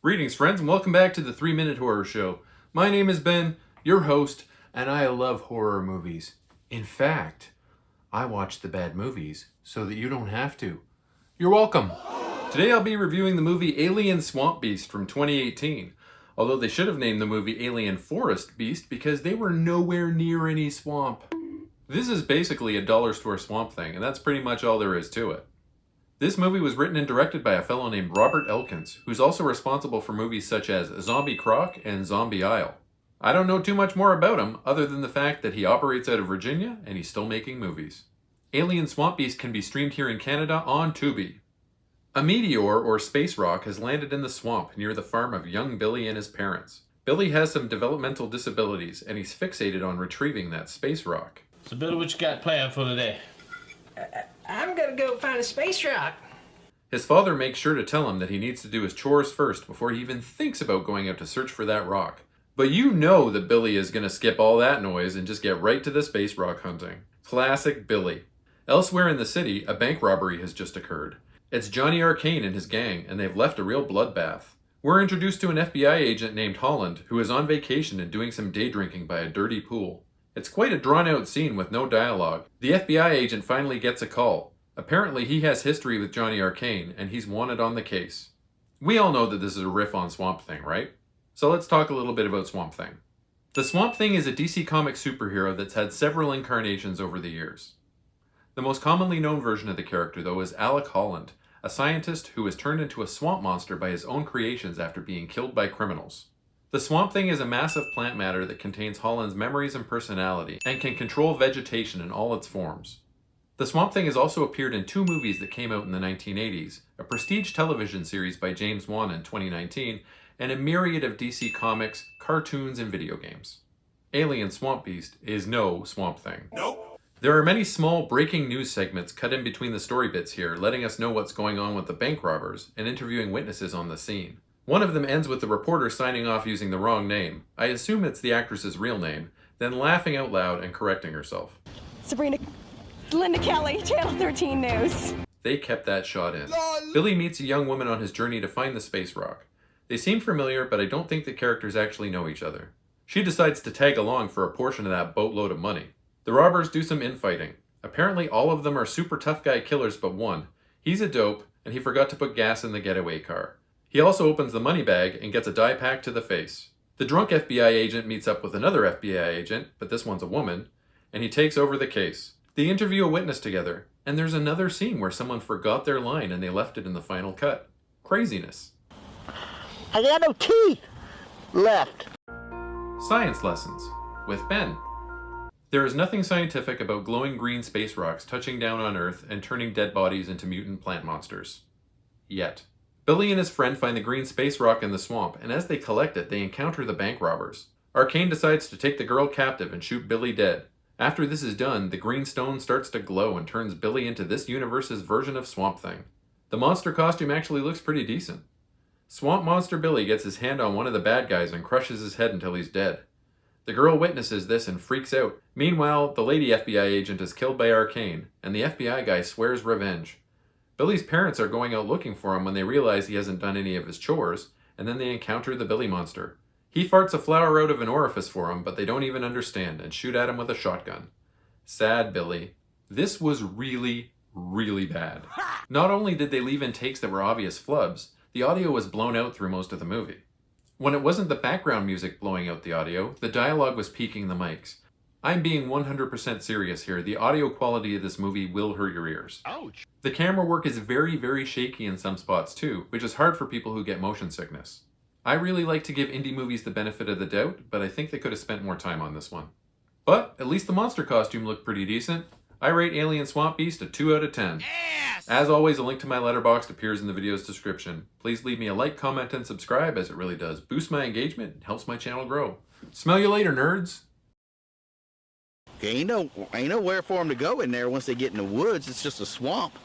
Greetings, friends, and welcome back to the 3-Minute Horror Show. My name is Ben, your host, and I love horror movies. In fact, I watch the bad movies so that you don't have to. You're welcome. Today I'll be reviewing the movie Alien Swamp Beast from 2018. Although they should have named the movie Alien Forest Beast because they were nowhere near any swamp. This is basically a dollar store swamp thing, and that's pretty much all there is to it. This movie was written and directed by a fellow named Robert Elkins, who's also responsible for movies such as Zombie Croc and Zombie Isle. I don't know too much more about him, other than the fact that he operates out of Virginia and he's still making movies. Alien Swamp Beast can be streamed here in Canada on Tubi. A meteor, or space rock, has landed in the swamp near the farm of young Billy and his parents. Billy has some developmental disabilities, and he's fixated on retrieving that space rock. So Billy, what you got planned for today? I'm gonna go find a space rock. His father makes sure to tell him that he needs to do his chores first before he even thinks about going out to search for that rock. But you know that Billy is going to skip all that noise and just get right to the space rock hunting. Classic Billy. Elsewhere in the city, a bank robbery has just occurred. It's Johnny Arcane and his gang, and they've left a real bloodbath. We're introduced to an FBI agent named Holland, who is on vacation and doing some day drinking by a dirty pool. It's quite a drawn-out scene with no dialogue. The FBI agent finally gets a call. Apparently he has history with Johnny Arcane, and he's wanted on the case. We all know that this is a riff on Swamp Thing, right? So let's talk a little bit about Swamp Thing. The Swamp Thing is a DC Comics superhero that's had several incarnations over the years. The most commonly known version of the character, though, is Alec Holland, a scientist who was turned into a swamp monster by his own creations after being killed by criminals. The Swamp Thing is a massive plant matter that contains Holland's memories and personality, and can control vegetation in all its forms. The Swamp Thing has also appeared in 2 movies that came out in the 1980s, a prestige television series by James Wan in 2019, and a myriad of DC Comics, cartoons, and video games. Alien Swamp Beast is no Swamp Thing. Nope. There are many small breaking news segments cut in between the story bits here, letting us know what's going on with the bank robbers and interviewing witnesses on the scene. One of them ends with the reporter signing off using the wrong name. I assume it's the actress's real name, then laughing out loud and correcting herself. Sabrina, Linda Kelly, Channel 13 News. They kept that shot in. Billy meets a young woman on his journey to find the space rock. They seem familiar, but I don't think the characters actually know each other. She decides to tag along for a portion of that boatload of money. The robbers do some infighting. Apparently all of them are super tough guy killers but one. He's a dope, and he forgot to put gas in the getaway car. He also opens the money bag and gets a dye pack to the face. The drunk FBI agent meets up with another FBI agent, but this one's a woman, and he takes over the case. They interview a witness together, and there's another scene where someone forgot their line and they left it in the final cut. Craziness. I got no teeth left. Science lessons with Ben. There is nothing scientific about glowing green space rocks touching down on Earth and turning dead bodies into mutant plant monsters. Yet. Billy and his friend find the green space rock in the swamp, and as they collect it, they encounter the bank robbers. Arcane decides to take the girl captive and shoot Billy dead. After this is done, the green stone starts to glow and turns Billy into this universe's version of Swamp Thing. The monster costume actually looks pretty decent. Swamp Monster Billy gets his hand on one of the bad guys and crushes his head until he's dead. The girl witnesses this and freaks out. Meanwhile, the lady FBI agent is killed by Arcane, and the FBI guy swears revenge. Billy's parents are going out looking for him when they realize he hasn't done any of his chores, and then they encounter the Billy monster. He farts a flower out of an orifice for him, but they don't even understand and shoot at him with a shotgun. Sad Billy. This was really, really bad. Not only did they leave in takes that were obvious flubs, the audio was blown out through most of the movie. When it wasn't the background music blowing out the audio, the dialogue was peaking the mics. I'm being 100% serious here. The audio quality of this movie will hurt your ears. Ouch. The camera work is very, very shaky in some spots too, which is hard for people who get motion sickness. I really like to give indie movies the benefit of the doubt, but I think they could have spent more time on this one. But at least the monster costume looked pretty decent. I rate Alien Swamp Beast a 2 out of 10. Yes! As always, a link to my Letterboxd appears in the video's description. Please leave me a like, comment, and subscribe, as it really does boost my engagement and helps my channel grow. Smell you later, nerds! Ain't nowhere for them to go in there once they get in the woods. It's just a swamp.